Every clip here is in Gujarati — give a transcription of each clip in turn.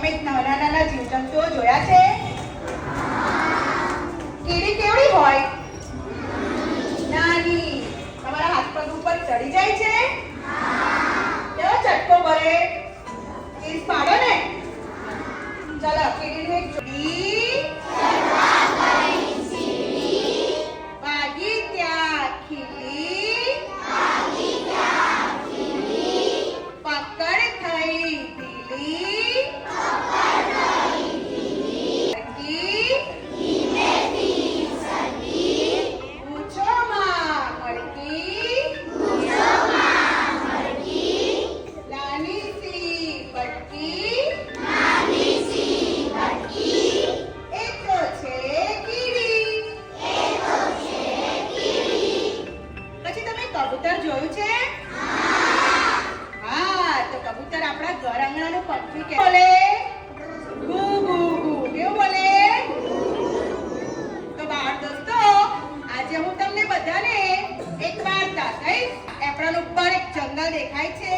તમે નાના નાના જીવજંતુઓ જોયા છે? કીડી કેવડી હોય? નાની. તમારા હાથ પગ ઉપર ચડી જાય છે? કેવો ચટકો ભરે? ચીઝ પાડો ને. ચલો કીડીનું એક જોડી ભાગી ત્યાં ખીલી પકડ થઈ ઢીલી પૂછોમાં મળતી નાની સી બટકી એ તો છે કીડી. પછી તમે કબૂતર જોયું છે? હા, તો કબૂતર આપણા ઘર આંગણાનું પક્ષી કે બોલે? ગુ ગુ ગુ. કેવું બોલે? તો બાળ દોસ્તો, આજે હું તમને બધાને એક વાર્તા કહીશ. એપ્રન ઉપર એક જંગલ દેખાય છે.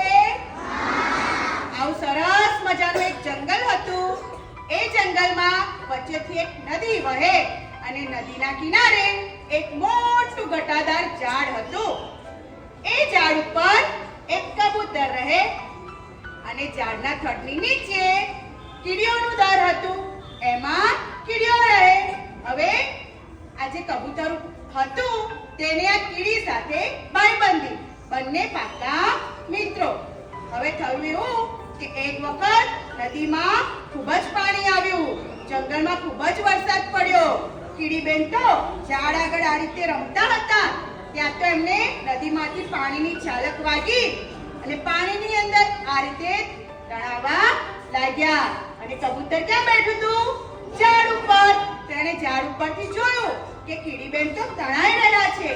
આવું સરસ મજાનું એક જંગલ હતું. એ જંગલમાં વચ્ચેથી એક નદી વહે અને નદીના કિનારે એક મોટું ઘટાદાર ઝાડ હતું. એ ઝાડ ઉપર એક કબૂતર રહે અને ઝાડના થડની નીચે કીડીઓનું દર હતું. એમાં કીડીઓ રહે. હવે આ જે કબૂતર હતું તેને આ કીડી સાથે ભાઈબંધી. બંને પાકા મિત્રો. હવે થયું એવું કે એક વખત નદીમાં ખૂબ જ પાણી આવ્યું. જંગલમાં ખૂબ જ વરસાદ પડ્યો. કીડીબેન તો ઝાડ આગળ આ રીતે રમતા હતા. ત્યાં તો એમને નદીમાંથી પાણીની છાલક વાગી અને પાણીની અંદર આ રીતે તણાવવા લાગ્યા. અને કબૂતર ક્યાં બેઠું હતું? ઝાડ ઉપર. તેણે ઝાડ ઉપરથી જોયું કે કીડીબેન તો તણાઈ રહ્યા છે.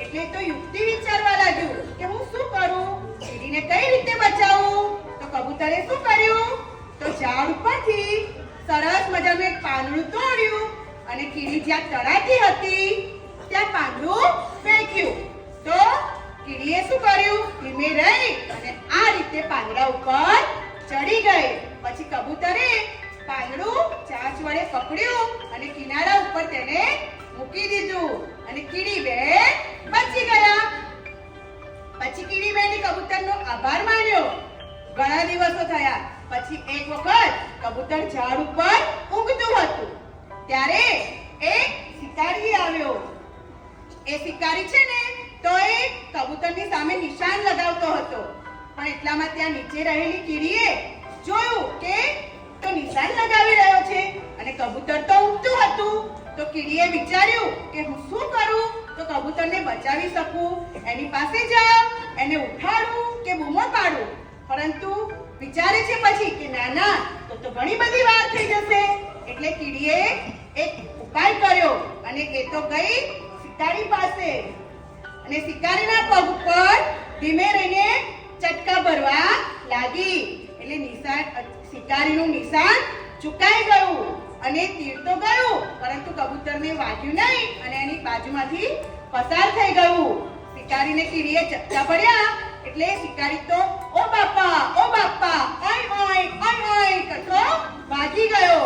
એટલે તો યુક્તિ વિચારવા લાગ્યું કે હું શું કરું? કીડીને કઈ રીતે બચાવું? તો કબૂતરે શું કર્યું? તો ઝાડ ઉપરથી સરસ મજાનું એક પાંદડું તોડ્યું અને કીડી જ્યાં તણાતી હતી ત્યાં પાંદડું ફેંક્યું. તો કીડીએ શું કર્યું? ધીમે રહી અને આ રીતે પાંદડા ઉપર ચડી ગઈ. પછી કબૂતરે પાંદડું ચાંચ વડે પકડ્યું અને કિનારા ઉપર તેને મૂકી દીધું અને કીડીબેન બચી ગયા. પછી કીડીબેને કબૂતરનો આભાર માન્યો. ઘણા દિવસો થયા. પછી એક વખત કબૂતર ઝાડ ઉપર ઊંઘતું હતું. ત્યારે એક શિકારી આવ્યો. એ શિકારી છે ને તો એ કબૂતરની સામે નિશાન લગાવતો હતો. પણ એટલામાં ત્યાં નીચે રહેલી કીડીએ જોયું કે તો નિશાન લગાવી રહ્યો છે અને કબૂતર તો ઊંઘતું હતું. તો કીડીએ વિચાર્યું કે હું શું કરું તો કબૂતરને બચાવી શકું? એની પાસે જાઉં, એને ઉઠાડું કે બૂમો પાડું? પરંતુ વિચારે છે પછી કે ના ના, તો ઘણી બધી વાર થઈ જશે. એટલે કીડીએ એક ઉપાય કર્યો અને એ તો ગઈ શિકારી પાસે અને શિકારીના પગ ઉપર ધીમે રહીને ચટકા ભરવા લાગી. એટલે શિકારીનું નિશાન ચૂકાઈ ગયું અને તીર તો ગયું પરંતુ કબૂતરને વાગ્યું નહીં અને એની બાજુમાંથી પસાર થઈ ગયું. શિકારીને કીડીએ ચટકા ભર્યા એટલે શિકારી તો ઓ બાપા ઓય ઓય કરતો ભાગી ગયો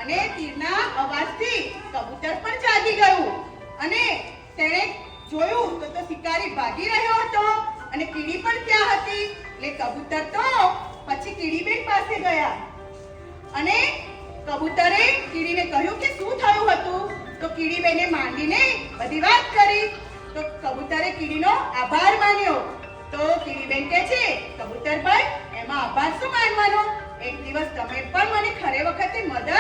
અને તીરના અવાજથી કબૂતર પણ જાગી ગયું અને તેણે જોયું તો શિકારી ભાગી રહ્યો હતો અને કીડી પણ ત્યાં હતી. એટલે કબૂતર તો પછી કીડીબેન પાસે ગયા અને કબૂતરે કીડીને કહ્યું કે શું થયું હતું. તો કીડીબેને માંડીને બધી વાત કરી. તો કબૂતરે કીડીનો આભાર માન્યો. તો કીડીબેન કહે છે કબૂતરભાઈ, એમાં આભાર શું માનવાનો? એક દિવસ તમે પણ મને ખરે વખતે મદદ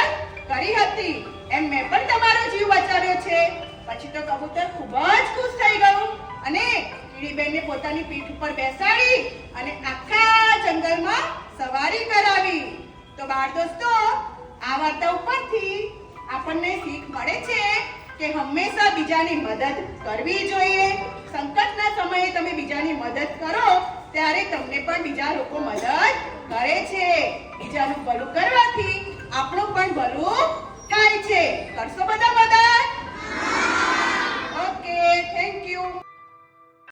કરી હતી એમ મેં પણ તમારો જીવ બચાવ્યો છે. પછી તો કબૂતર ખૂબ જ ખુશ થઈ ગયું અને કીડીબેનને પોતાની પીઠ ઉપર બેસાડી અને આખા જંગલમાં સવારી કરાવી. તો બાળ દોસ્તો, આ વાર્તા ઉપરથી આપણને શીખ મળે છે કે હંમેશા બીજાની મદદ કરવી જોઈએ. સંકટના સમયે તમે બીજાની મદદ કરો ત્યારે તમને પણ બીજા લોકો મદદ કરે છે. બીજાનું ભલું કરવાથી આપણું પણ ભલું થાય છે. કરશો બધા મદદ? Okay, thank you.